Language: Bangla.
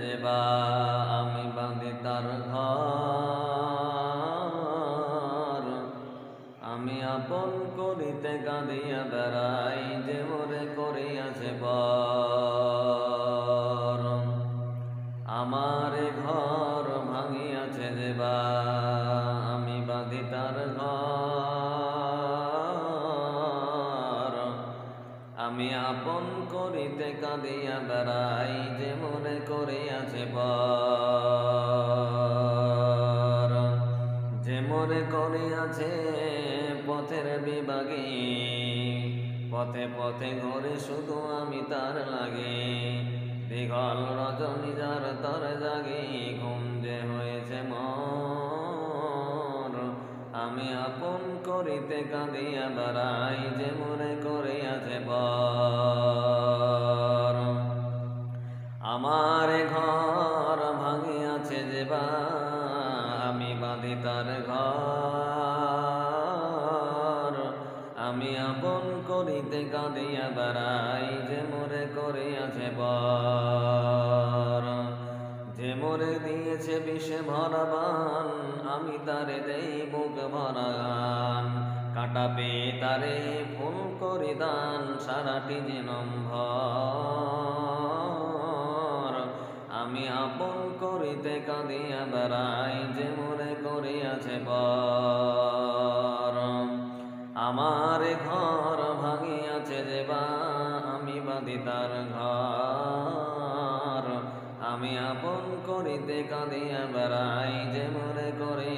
যে বা আমি বাঁধি তার ঘর। আমি আপন করিতে কাঁদিয়া বেড়াই, যে মোরে করিয়াছে পর। আমার ঘর ভাঙিয়াছে যে বা আমি বাঁধি তার ঘর। আমি আপন করিতে কাঁদিয়া বেড়াই, যে মোরে করিয়াছে পর। যে মোরে করিয়াছে পথের বিভাগে, পথে পথে ঘরে শুধু আমি তার লাগে। দীঘল রজনী যার তর জাগে, ঘুম যে হয়েছে মোর। আমি আপন করিতে কাঁদিয়া বেড়াই, যে মোরে করিয়াছে পর। আমার ঘর ভাঙিয়াছে যে বা আমি বাঁধি তার ঘর। আমি আপন করিতে কাঁদিয়া বেড়াই, যে মোরে করিয়াছে পর। যে মোরে দিয়েছে বিষে ভরা বান, আমি তারে দেই বুক ভরা গান। কাঁটা পেয়ে তারে ফুল করি দান, সারাটি জনম ভর। আমি আপন করিতে কাঁদিয়া বেড়াই, যে মোরে করিয়াছে পর। আমার ঘর ভাঙিয়াছে যে বা আমি বাঁধি তার ঘর। আমি আপন করিতে কাঁদিয়া বেড়াই, যে মোরে করিয়া